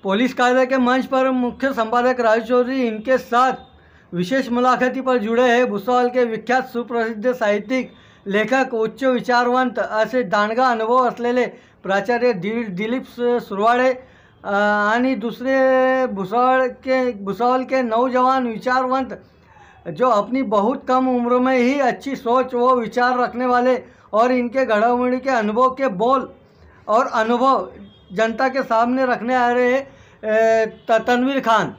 Police कायदे के मंच पर मुख्य संपादक राजू चौधरी इनके साथ विशेष मुलाकाती पर जुड़े हैं। भुसावळ के विख्यात सुप्रसिद्ध साहित्यिक, लेखक, उच्च विचारवंत असे दांडगा अनुभव असलेले प्राचार्य दिलीप सुरवाडे आणि दुसरे भुसावळ के नौजवान विचारवंत जो अपनी बहुत कम उम्र में ही अच्छी सोच व विचार रखने वाले और इनके घड़ामुड़ी के अनुभव के बोल और अनुभव जनता के सामने रखने आ रहे तनवीर खान,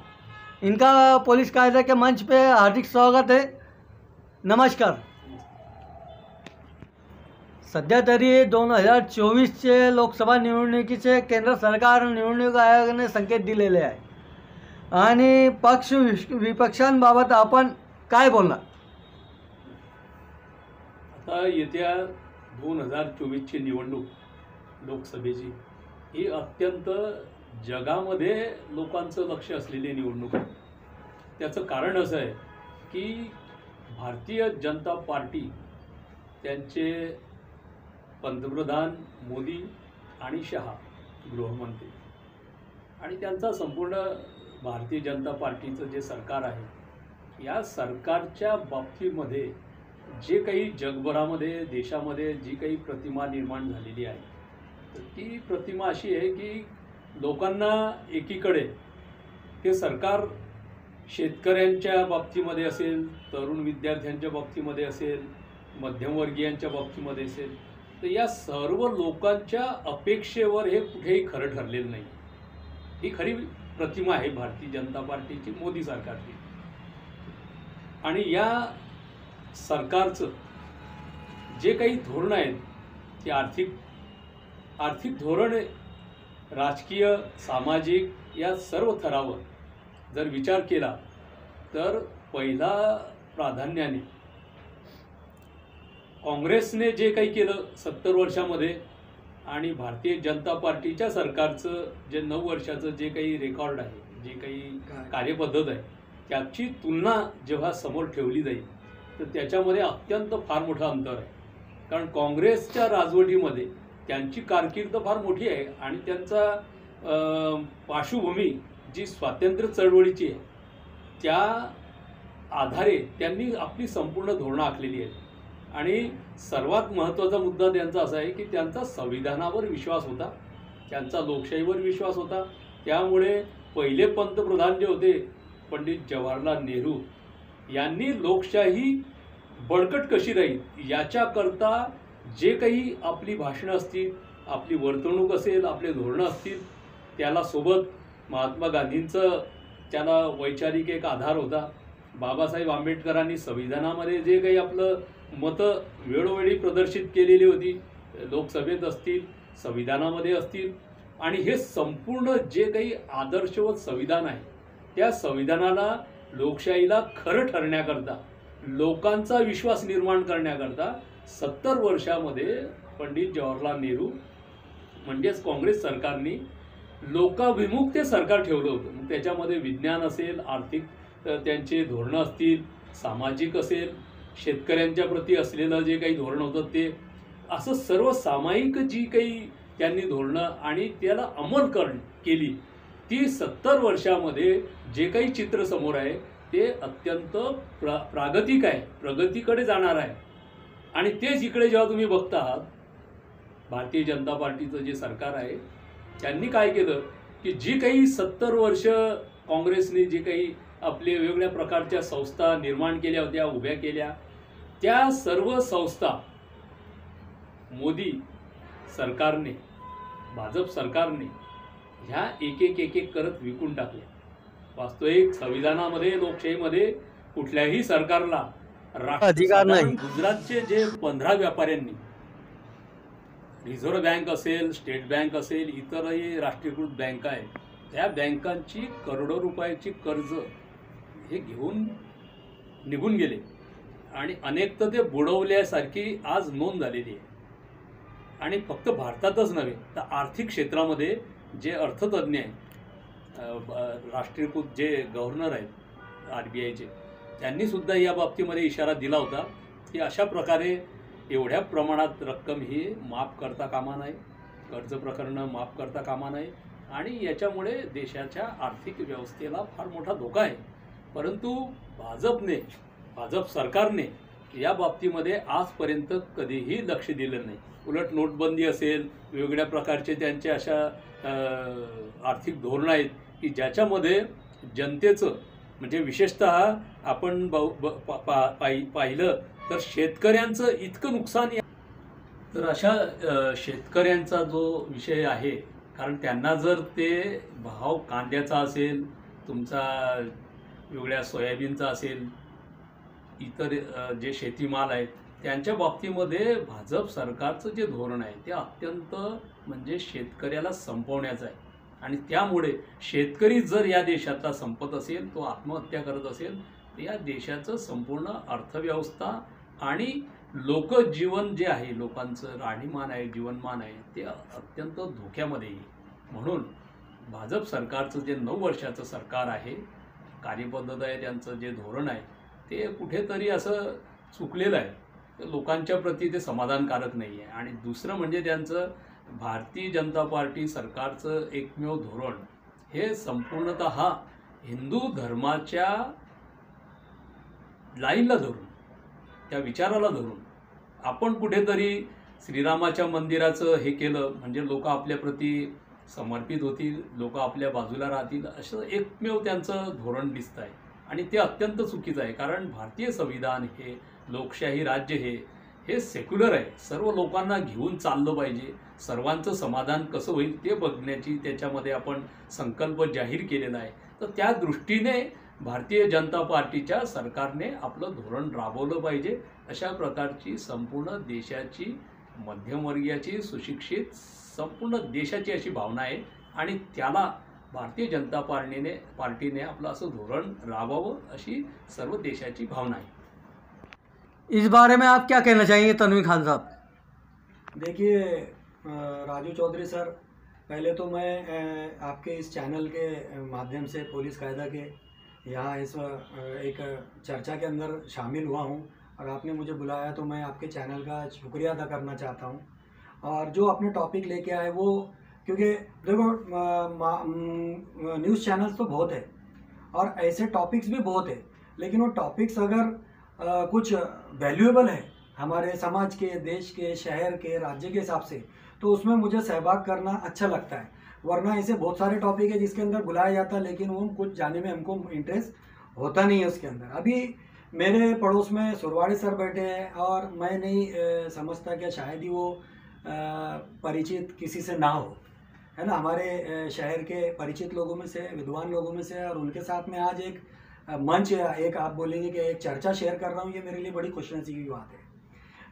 इनका पुलिस कायदे के मंच पे हार्दिक स्वागत है। नमस्कार। सध्या तरी 2024चे लोकसभा निवडणुकीचे केंद्र सरकार निवडणूक आयोगाने संकेत दिलेले आहे आणि पक्ष विपक्षांबाबत आपण काय बोलणार? आता येत्या 2024ची निवडणूक लोकसभेची ही अत्यंत जगामध्ये लोकांचं लक्ष असलेली निवडणूक आहे। त्याचं कारण असं आहे की भारतीय जनता पार्टी, त्यांचे पंतप्रधान मोदी आणि शहा गृहमंत्री आणि त्यांचा संपूर्ण भारतीय जनता पार्टीचं जे सरकार आहे, या सरकारच्या बाबतीमध्ये जे काही जगभरामध्ये देशामध्ये जी काही प्रतिमा निर्माण झालेली आहे, तर ती प्रतिमा अशी आहे की लोकांना एकीकडे ते सरकार शेतकऱ्यांच्या बाबतीमध्ये असेल, तरुण विद्यार्थ्यांच्या बाबतीमध्ये असेल, मध्यमवर्गीयांच्या बाबतीमध्ये असेल, तर या सर्व लोकांच्या अपेक्षेवर हे कुठेही खरं ठरलेलं नाही। ही खरी प्रतिमा आहे भारतीय जनता पार्टीची, मोदी सरकारची। आणि या सरकारचं जे काही धोरण आहेत, ते आर्थिक धोरण, राजकीय, सामाजिक या सर्व थरावर जर विचार केला तर पहिला प्राधान्याने काँग्रेसने जे काही केलं 70 वर्षामध्ये आणि भारतीय जनता पार्टीच्या सरकारचं जे 9 वर्षाचं जे काही रेकॉर्ड आहे, जे काही कार्यपद्धत आहे, त्याची तुलना जेव्हा समोर ठेवली जाईल तर त्याच्यामध्ये अत्यंत फार मोठं अंतर आहे। कारण काँग्रेसच्या राजवटीमध्ये त्यांची कारकीर्द फार मोठी आहे आणि त्यांचा पार्श्वभूमी जी स्वातंत्र्य चळवळीची आहे, त्या आधारे त्यांनी आपली संपूर्ण धोरणं आखलेली आहेत। आणि सर्वात महत्त्वाचा मुद्दा त्यांचा असा आहे की त्यांचा संविधानावर विश्वास होता, त्यांचा लोकशाहीवर विश्वास होता। त्यामुळे पहिले पंतप्रधान जे होते पंडित जवाहरलाल नेहरू यांनी लोकशाही बळकट कशी राहील याच्याकरता जे काही आपली भाषणं असतील, आपली वर्तणूक असेल, आपले धोरणं असतील, त्याला सोबत महात्मा गांधींचं त्याला वैचारिक एक आधार होता। बाबासाहेब आंबेडकरांनी संविधानामध्ये जे काही आपलं मतं वेळोवेळी प्रदर्शित केलेली होती, लोकसभेत असतील, संविधानामध्ये असतील, आणि हे संपूर्ण जे काही आदर्शवत संविधान आहे, त्या संविधानाला लोकशाहीला खरं ठरण्याकरता, लोकांचा विश्वास निर्माण करण्याकरता 70 वर्षामध्ये पंडित जवाहरलाल नेहरू म्हणजेच काँग्रेस सरकारने लोकाभिमुख ते सरकार ठेवलं होतं। मग त्याच्यामध्ये विज्ञान असेल, आर्थिक त्यांचे धोरणं असतील, सामाजिक असेल, शेतकऱ्यांच्या प्रती असलेलं जे काही धोरण होतं ते, असं सर्व सामायिक जी काही त्यांनी धोरणं आणि त्याला अंमल केली, ती 70 वर्षामध्ये जे काही चित्र समोर आहे ते अत्यंत प्रागतिक आहे, प्रगतीकडे जाणार आहे। आणि तेच इकडे जेव्हा तुम्ही बघता आहात, भारतीय जनता पार्टीचं जे सरकार आहे त्यांनी काय केलं की जी काही 70 वर्ष काँग्रेसने जे काही आपले वेगवेगळ्या प्रकारच्या संस्था निर्माण केल्या होत्या, उभ्या केल्या, त्या सर्व संस्था मोदी सरकारने, भाजप सरकारने ह्या एक एक करत विकून टाकल्या। वास्तविक संविधानामध्ये, लोकशाहीमध्ये कुठल्याही सरकारला अधिकार नाही। गुजरातचे जे 15 व्यापाऱ्यांनी, रिझर्व्ह बँक असेल, स्टेट बँक असेल, इतरही राष्ट्रीयकृत बँका आहेत, त्या बँकांची करोडो रुपयाची कर्ज हे घेऊन निघून गेले आणि अनेक तर ते बुडवल्यासारखी आज नोंद झालेली आहे। आणि फक्त भारतातच नव्हे तर आर्थिक क्षेत्रामध्ये जे अर्थतज्ञ आहेत, राष्ट्रीयकृत जे गव्हर्नर आहेत RBIचे, त्यांनी सुद्धा या बाबतीमध्ये इशारा दिला होता की अशा प्रकारे एवढ्या प्रमाणात रक्कम ही माफ करता कामा नये, कर्ज प्रकरणं माफ करता कामा नये आणि याच्यामुळे देशाच्या आर्थिक व्यवस्थेला फार मोठा धोका आहे. परंतु भाजप सरकारने या बाबतीमध्ये आजपर्यंत कधीही लक्ष दिलं नाही. उलट नोटबंदी असेल, वेगवेगळ्या प्रकारचे त्यांचे अशा आर्थिक धोरणं आहेत की ज्याच्यामध्ये जनतेचं म्हणजे विशेषतः आपण पाहिलं तर शेतकऱ्यांचं इतकं नुकसान. तर अशा शेतकऱ्यांचा जो विषय आहे, कारण त्यांना जर ते भाव कांद्याचा असेल, तुमचा वेगळ्या सोयाबीनचा असेल, इतर जे शेतीमाल आहेत त्यांच्या बाबतीमध्ये भाजप सरकारचं जे धोरण आहे ते अत्यंत म्हणजे शेतकऱ्याला संपवण्याचं आहे. आणि त्यामुळे शेतकरी जर या देशातला संपत असेल, तो आत्महत्या करत असेल, तर या देशाचं संपूर्ण अर्थव्यवस्था आणि लोकजीवन जे आहे, लोकांचं राहणीमान आहे, जीवनमान आहे, ते अत्यंत धोक्यामध्ये येईल. म्हणून भाजप सरकारचं जे 9 वर्षाचं सरकार आहे, कार्यपद्धत आहे, त्यांचं जे धोरण आहे ते कुठेतरी असं चुकलेलं आहे. लोकांच्या प्रती ते समाधानकारक नाही आहे. आणि दुसरं म्हणजे त्यांचं भारतीय जनता पार्टी सरकारचं एकमेव धोरण हे संपूर्णतः हिंदू धर्माच्या लाईनला धरून, त्या विचाराला धरून आपण कुठेतरी श्रीरामाच्या मंदिराचं हे केलं म्हणजे लोक आपल्या प्रती समर्पित होतील, लोक आपल्या बाजूला राहतील, असं एकमेव त्यांचं धोरण दिसतं आहे. आणि ते अत्यंत चुकीचं आहे. कारण भारतीय संविधान हे लोकशाही राज्य हे सेक्युलर आहे. सर्व लोकांना घेऊन चाललं पाहिजे. सर्वांचं समाधान कसं होईल ते बघण्याची त्याच्यामध्ये आपण संकल्प जाहीर केलेला आहे. तर त्या दृष्टीने भारतीय जनता पार्टीच्या सरकारने आपलं धोरण राबवलं पाहिजे. अशा प्रकारची संपूर्ण देशाची, मध्यमवर्गीयाची, सुशिक्षित संपूर्ण देशाची अशी भावना आहे. आणि त्याला भारतीय जनता पार्टीने आपलं असं धोरण राबवावं अशी सर्व देशाची भावना आहे. इस बारे में आप क्या कहना चाहेंगे तन्वीर खान साहब? देखिए राजू चौधरी सर, पहले तो मैं आपके इस चैनल के माध्यम से पुलिस कायदा के यहाँ इस एक चर्चा के अंदर शामिल हुआ हूँ और आपने मुझे बुलाया, तो मैं आपके चैनल का शुक्रिया अदा करना चाहता हूँ. और जो आपने टॉपिक लेके आए वो, क्योंकि देखो न्यूज़ चैनल्स तो बहुत है और ऐसे टॉपिक्स भी बहुत है, लेकिन वो टॉपिक्स अगर कुछ वैल्यूएबल है हमारे समाज के, देश के, शहर के, राज्य के हिसाब से, तो उसमें मुझे सहभाग करना अच्छा लगता है. वरना ऐसे बहुत सारे टॉपिक है जिसके अंदर बुलाया जाता है लेकिन वो कुछ जाने में हमको इंटरेस्ट होता नहीं है उसके अंदर. अभी मेरे पड़ोस में सुरवाड़ी सर बैठे हैं और मैं नहीं समझता कि शायद ही वो परिचित किसी से ना हो, है ना. हमारे शहर के परिचित लोगों में से, विद्वान लोगों में से, और उनके साथ में आज एक मंच, एक आप बोलेंगे कि एक चर्चा शेयर कर रहा हूँ, ये मेरे लिए बड़ी खुशनसीबी की बात है.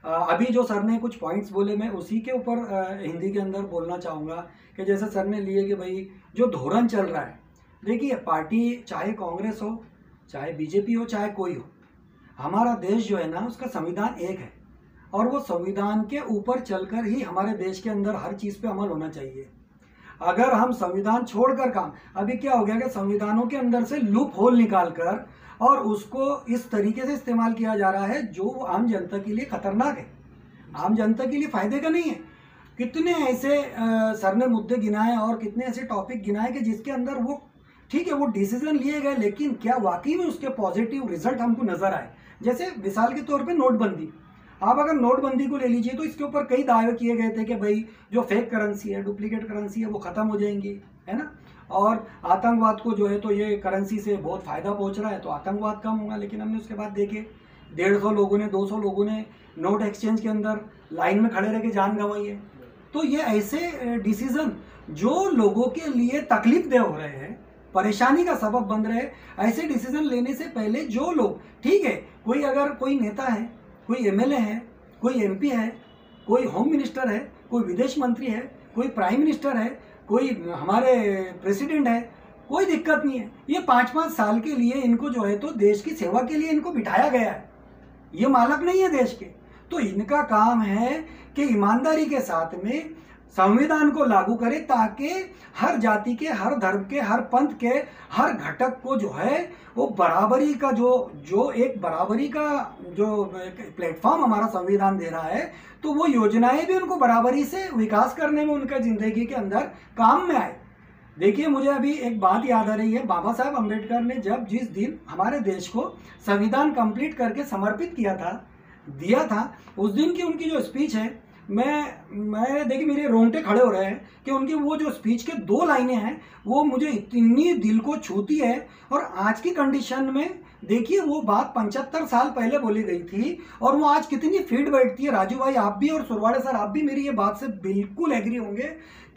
अभी जो सर ने कुछ पॉइंट्स बोले, मैं उसी के ऊपर हिंदी के अंदर बोलना चाहूँगा कि जैसे सर ने लिए कि भाई जो धोरण चल रहा है, देखिए पार्टी चाहे कांग्रेस हो, चाहे बीजेपी हो, चाहे कोई हो, हमारा देश जो है ना उसका संविधान एक है और वो संविधान के ऊपर चलकर ही हमारे देश के अंदर हर चीज़ पे अमल होना चाहिए. अगर हम संविधान छोड़कर काम, अभी क्या हो गया कि संविधानों के अंदर से लूप होल निकालकर और उसको इस तरीके से इस्तेमाल किया जा रहा है जो आम जनता के लिए खतरनाक है, आम जनता के लिए फायदे का नहीं है. कितने ऐसे सर ने मुद्दे गिनाए और कितने ऐसे टॉपिक गिनाए कि जिसके अंदर वो ठीक है वो डिसीजन लिए गए, लेकिन क्या वाकई में उसके पॉजिटिव रिजल्ट हमको नजर आए. जैसे मिसाल के तौर पे नोटबंदी, आप अगर नोटबंदी को ले लीजिए तो इसके ऊपर कई दावे किए गए थे कि भाई जो फेक करेंसी है, डुप्लीकेट करेंसी है, वो ख़त्म हो जाएंगी, है ना. और आतंकवाद को जो है तो ये करेंसी से बहुत फ़ायदा पहुंच रहा है तो आतंकवाद कम होगा. लेकिन हमने उसके बाद देखे 150 लोगों ने, 200 लोगों ने नोट एक्सचेंज के अंदर लाइन में खड़े रह के जान गंवाई है. तो ये ऐसे डिसीज़न जो लोगों के लिए तकलीफ हो रहे हैं, परेशानी का सबब बन रहे हैं, ऐसे डिसीज़न लेने से पहले जो लोग, ठीक है कोई अगर कोई नेता है, कोई एमएलए है, कोई एमपी है, कोई होम मिनिस्टर है, कोई विदेश मंत्री है, कोई प्राइम मिनिस्टर है, कोई हमारे प्रेसिडेंट है, कोई दिक्कत नहीं है. ये 5-5 साल के लिए इनको जो है तो देश की सेवा के लिए इनको बिठाया गया है. ये मालक नहीं है देश के. तो इनका काम है कि ईमानदारी के साथ में संविधान को लागू करे ताकि हर जाति के, हर धर्म के, हर पंथ के, हर घटक को जो है वो बराबरी का जो एक बराबरी का जो प्लेटफॉर्म हमारा संविधान दे रहा है, तो वो योजनाएं भी उनको बराबरी से विकास करने में, उनका ज़िंदगी के अंदर काम में आए. देखिए, मुझे अभी एक बात याद आ रही है। बाबा साहब अम्बेडकर ने जब जिस दिन हमारे देश को संविधान कंप्लीट करके समर्पित दिया था, उस दिन की उनकी जो स्पीच है, मैं देखिए मेरे रोंगटे खड़े हो रहे हैं कि उनकी वो जो स्पीच के 2 लाइनें हैं वो मुझे इतनी दिल को छूती है। और आज की कंडीशन में देखिए, वो बात 75 साल पहले बोली गई थी और वो आज कितनी फिट बैठती है। राजू भाई आप भी और सुरवाड़े सर आप भी मेरी ये बात से बिल्कुल एग्री होंगे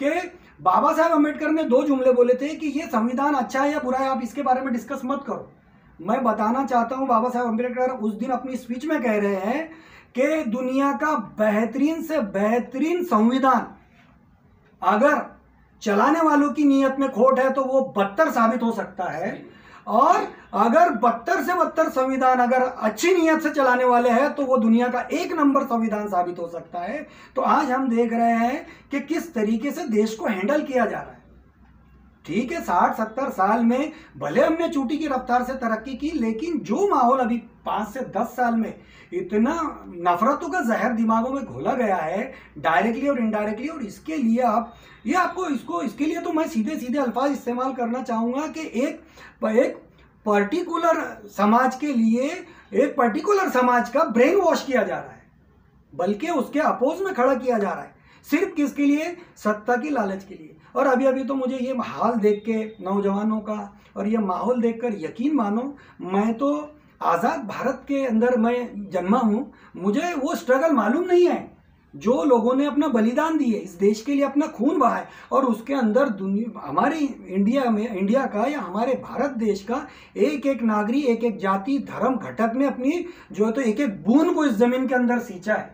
कि बाबा साहब अम्बेडकर ने 2 जुमले बोले थे कि ये संविधान अच्छा है या बुरा है, आप इसके बारे में डिस्कस मत करो। मैं बताना चाहता हूँ, बाबा साहब अम्बेडकर उस दिन अपनी स्पीच में कह रहे हैं कि दुनिया का बेहतरीन से बेहतरीन संविधान अगर चलाने वालों की नीयत में खोट है तो वो बदतर साबित हो सकता है, और अगर बदतर से बदतर संविधान अगर अच्छी नीयत से चलाने वाले हैं तो वो दुनिया का 1 नंबर संविधान साबित हो सकता है। तो आज हम देख रहे हैं कि किस तरीके से देश को हैंडल किया जा रहा है। ठीक है, 60-70 साल में भले हमने चूटी की रफ्तार से तरक्की की, लेकिन जो माहौल अभी 5 से 10 साल में इतना नफरतों का जहर दिमागों में घोला गया है डायरेक्टली और इनडायरेक्टली, और इसके लिए इसके लिए तो मैं सीधे सीधे अल्फाज इस्तेमाल करना चाहूँगा कि एक पर्टिकुलर समाज के लिए एक पर्टिकुलर समाज का ब्रेन वॉश किया जा रहा है, बल्कि उसके अपोज में खड़ा किया जा रहा है। सिर्फ किसके लिए? सत्ता की लालच के लिए। और अभी तो मुझे ये हाल देख के नौजवानों का और ये माहौल देखकर यकीन मानो, मैं तो आज़ाद भारत के अंदर मैं जन्मा हूँ, मुझे वो स्ट्रगल मालूम नहीं है जो लोगों ने अपना बलिदान दिए, इस देश के लिए अपना खून बहाए, और उसके अंदर हमारे इंडिया का या हमारे भारत देश का एक एक नागरिक, एक एक जाति, धर्म, घटक ने अपनी जो है तो एक एक बूंद को इस जमीन के अंदर सींचा है,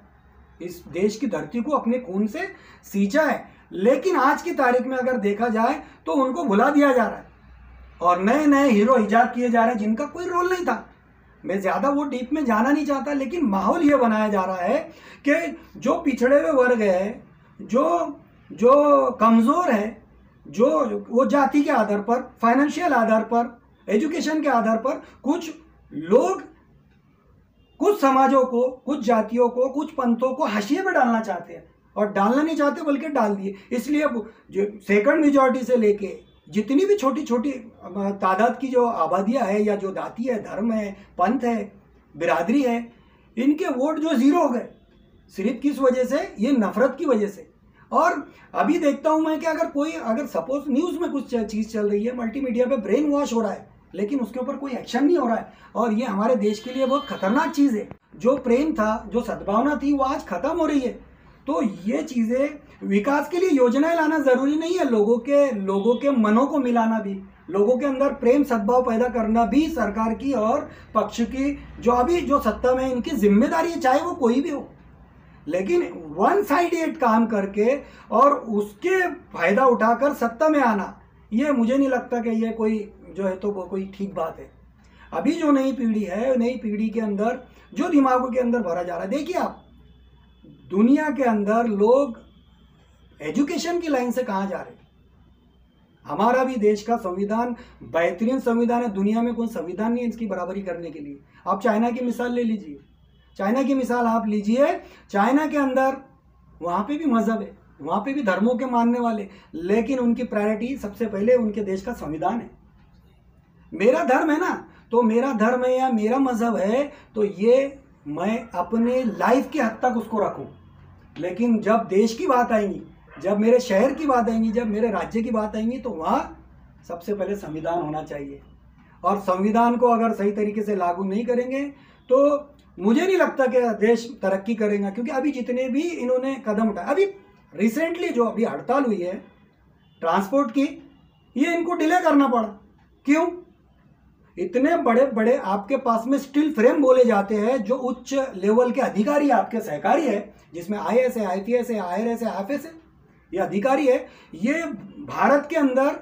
इस देश की धरती को अपने खून से सींचा है। लेकिन आज की तारीख में अगर देखा जाए तो उनको भुला दिया जा रहा है और नए नए हीरो इजाद किए जा रहे हैं जिनका कोई रोल नहीं था। मैं ज़्यादा वो डीप में जाना नहीं चाहता, लेकिन माहौल ये बनाया जा रहा है कि जो पिछड़े हुए वर्ग है, जो कमज़ोर है, जो वो जाति के आधार पर, फाइनेंशियल आधार पर, एजुकेशन के आधार पर कुछ लोग कुछ समाजों को, कुछ जातियों को, कुछ पंथों को हाशिए पे डालना चाहते हैं, और डालना नहीं चाहते बल्कि डाल दिए। इसलिए जो सेकंड मेजॉरिटी से लेके जितनी भी छोटी छोटी तादाद की जो आबादियां है या जो जाति है, धर्म है, पंथ है, बिरादरी है, इनके वोट जो ज़ीरो हो गए, सिर्फ किस वजह से? ये नफरत की वजह से। और अभी देखता हूं मैं कि अगर सपोज न्यूज़ में कुछ चीज़ चल रही है, मल्टीमीडिया पे ब्रेन वॉश हो रहा है, लेकिन उसके ऊपर कोई एक्शन नहीं हो रहा है, और ये हमारे देश के लिए बहुत खतरनाक चीज़ है। जो प्रेम था, जो सद्भावना थी, वो आज खत्म हो रही है। तो ये चीज़ें, विकास के लिए योजनाएं लाना ज़रूरी नहीं है, लोगों के मनों को मिलाना भी, लोगों के अंदर प्रेम सद्भाव पैदा करना भी सरकार की और पक्ष की जो सत्ता में इनकी जिम्मेदारी है, चाहे वो कोई भी हो। लेकिन वन साइडेड काम करके और उसके फायदा उठाकर सत्ता में आना, ये मुझे नहीं लगता कि ये कोई जो है तो वो कोई ठीक बात है। अभी जो नई पीढ़ी है, नई पीढ़ी के अंदर जो दिमागों के अंदर भरा जा रहा है, देखिए आप दुनिया के अंदर लोग एजुकेशन की लाइन से कहाँ जा रहे हैं। हमारा भी देश का संविधान बेहतरीन संविधान है, दुनिया में कोई संविधान नहीं है इसकी बराबरी करने के लिए। आप चाइना की मिसाल ले लीजिए, चाइना की मिसाल आप लीजिए, चाइना के अंदर वहाँ पे भी मजहब है, वहाँ पे भी धर्मों के मानने वाले, लेकिन उनकी प्रायोरिटी सबसे पहले उनके देश का संविधान है। मेरा धर्म है ना, तो मेरा धर्म है या मेरा मजहब है तो ये मैं अपने लाइफ की हद तक उसको रखूं, लेकिन जब देश की बात आएगी, जब मेरे शहर की बात आएगी, जब मेरे राज्य की बात आएगी, तो वहाँ सबसे पहले संविधान होना चाहिए। और संविधान को अगर सही तरीके से लागू नहीं करेंगे तो मुझे नहीं लगता कि देश तरक्की करेगा। क्योंकि अभी जितने भी इन्होंने कदम उठाए, अभी रिसेंटली जो अभी हड़ताल हुई है ट्रांसपोर्ट की, ये इनको डिले करना पड़ा। क्यों? इतने बड़े बड़े आपके पास में स्टील फ्रेम बोले जाते हैं, जो उच्च लेवल के अधिकारी आपके सहकारी है, जिसमें IAS है, IPS है, IRS है, IFS है, ये अधिकारी है, ये भारत के अंदर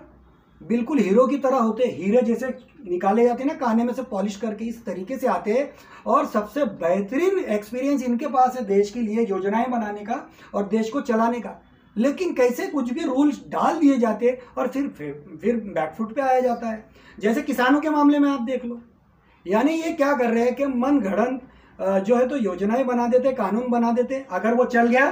बिल्कुल हीरो की तरह होते हैं, हीरे जैसे निकाले जाते हैं ना काने में से पॉलिश करके, इस तरीके से आते हैं। और सबसे बेहतरीन एक्सपीरियंस इनके पास है देश के लिए योजनाएं बनाने का और देश को चलाने का। लेकिन कैसे कुछ भी रूल्स डाल दिए जाते और फिर बैकफुट पे आया जाता है। जैसे किसानों के मामले में आप देख लो, यानी ये क्या कर रहे हैं कि मन घड़न जो है तो योजनाएं बना देते, कानून बना देते, अगर वो चल गया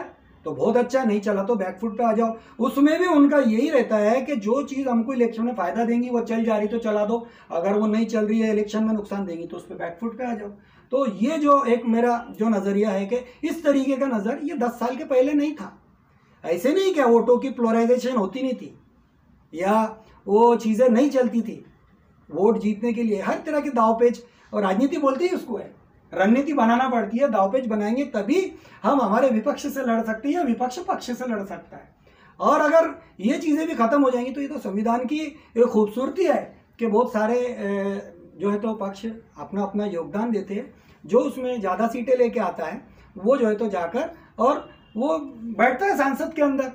तो बहुत अच्छा, नहीं चला तो बैकफुट पे आ जाओ। उसमें भी उनका यही रहता है कि जो चीज़ हमको इलेक्शन में फ़ायदा देंगी वो चल जा रही तो चला दो, अगर वो नहीं चल रही है इलेक्शन में नुकसान देंगी तो उस पर बैकफुट पे आ जाओ। तो ये जो एक मेरा जो नज़रिया है कि इस तरीके का नज़र ये 10 साल के पहले नहीं था। ऐसे नहीं कि वोटों की पोलराइजेशन होती नहीं थी या वो चीज़ें नहीं चलती थी। वोट जीतने के लिए हर तरह के दावपेच, और राजनीति बोलते ही उसको है, रणनीति बनाना पड़ती है। दावपेच बनाएंगे तभी हम हमारे विपक्ष से लड़ सकते हैं या विपक्ष पक्ष से लड़ सकता है। और अगर ये चीज़ें भी ख़त्म हो जाएंगी तो ये तो संविधान की एक खूबसूरती है कि बहुत सारे जो है तो पक्ष अपना अपना योगदान देते हैं। जो उसमें ज़्यादा सीटें लेके आता है वो जो है तो जाकर और वो बैठता है सांसद के अंदर।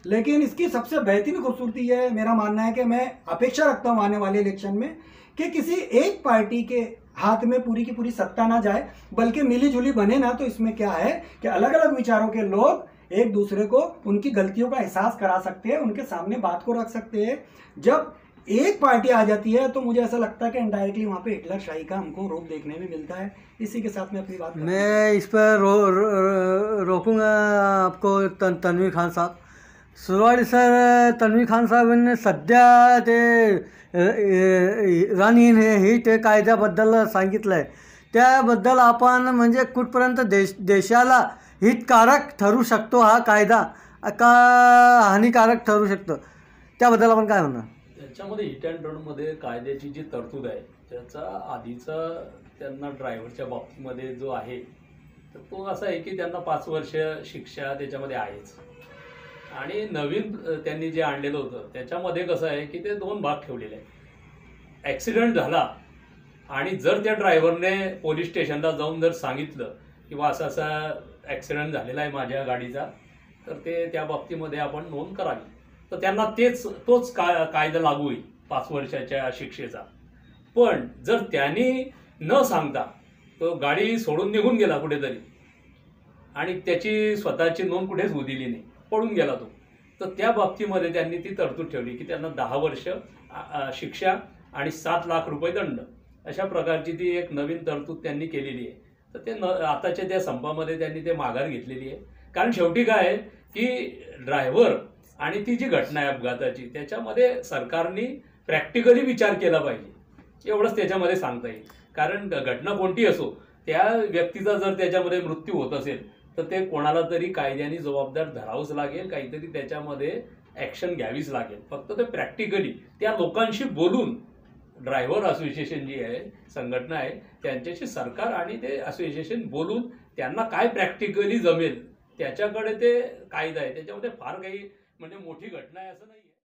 लेकिन इसकी सबसे बेहतरीन खूबसूरती है, मेरा मानना है कि मैं अपेक्षा रखता हूँ आने वाले इलेक्शन में कि किसी एक पार्टी के हाथ में पूरी की पूरी सत्ता ना जाए, बल्कि मिलीजुली बने ना। तो इसमें क्या है कि अलग अलग विचारों के लोग एक दूसरे को उनकी गलतियों का एहसास करा सकते हैं, उनके सामने बात को रख सकते हैं। जब एक पार्टी आ जाती है तो मुझे ऐसा लगता है कि इनडायरेक्टली वहाँ पे हिटलर शाही का हमको रूप देखने में मिलता है। इसी के साथ मैं अपनी बात मैं इस पर रोकूंगा आपको तन्वीर खान साहब। सुरुवातीसर तन्वीर खान साहेबांनी सध्या ते इराणी हिट कायद्याबद्दल सांगितलं आहे, त्याबद्दल आपण म्हणजे कुठपर्यंत देशाला हितकारक ठरू शकतो हा कायदा का हानिकारक ठरू शकतो, त्याबद्दल आपण काय म्हणणार? त्याच्यामध्ये हिट अँड रनमध्ये कायद्याची जी तरतूद आहे त्याचा आधीचा त्यांना ड्रायव्हरच्या बाबतीमध्ये जो आहे तर तो असा आहे की त्यांना 5 वर्ष शिक्षा त्याच्यामध्ये आहेच। आणि नवीन त्यांनी जे आणलेलं होतं त्याच्यामध्ये कसं आहे की ते 2 भाग ठेवलेले आहेत। ॲक्सिडेंट झाला आणि जर त्या ड्रायव्हरने पोलीस स्टेशनला जाऊन जर सांगितलं किंवा असा असा ॲक्सिडेंट झालेला आहे माझ्या गाडीचा, तर ते त्या बाबतीमध्ये आपण नोंद करावी, तर त्यांना तोच कायदा लागू होईल 5 वर्षाच्या शिक्षेचा। पण जर त्यांनी न सांगता तो गाडी सोडून निघून गेला कुठेतरी आणि त्याची स्वतःची नोंद कुठेच होऊ दिली नाही, पळून गेला तो, तर त्या बाबतीमध्ये त्यांनी ती तरतूद ठेवली की त्यांना 10 वर्ष शिक्षा आणि 7 लाख रुपये दंड, अशा प्रकारची ती एक नवीन तरतूद त्यांनी केलेली आहे। तर ते आताच्या त्या संपामध्ये त्यांनी ते माघार घेतलेली आहे। कारण शेवटी काय आहे की ड्रायव्हर आणि ती जी घटना आहे अपघाताची त्याच्यामध्ये सरकारने प्रॅक्टिकली विचार केला पाहिजे, एवढंच त्याच्यामध्ये सांगता येईल। कारण घटना कोणती असो त्या व्यक्तीचा जर त्याच्यामध्ये मृत्यू होत असेल तर ते कोणाला तरी कायद्याने जबाबदार धरावंच लागेल, काहीतरी त्याच्यामध्ये ॲक्शन घ्यावीच लागेल। फक्त ते प्रॅक्टिकली त्या लोकांशी बोलून, ड्रायव्हर असोसिएशन जी आहे संघटना आहे त्यांच्याशी सरकार आणि ते असोसिएशन बोलून त्यांना काय प्रॅक्टिकली जमेल त्याच्याकडे ते कायदा आहे, त्याच्यामध्ये फार काही म्हणजे मोठी घटना आहे असं नाही।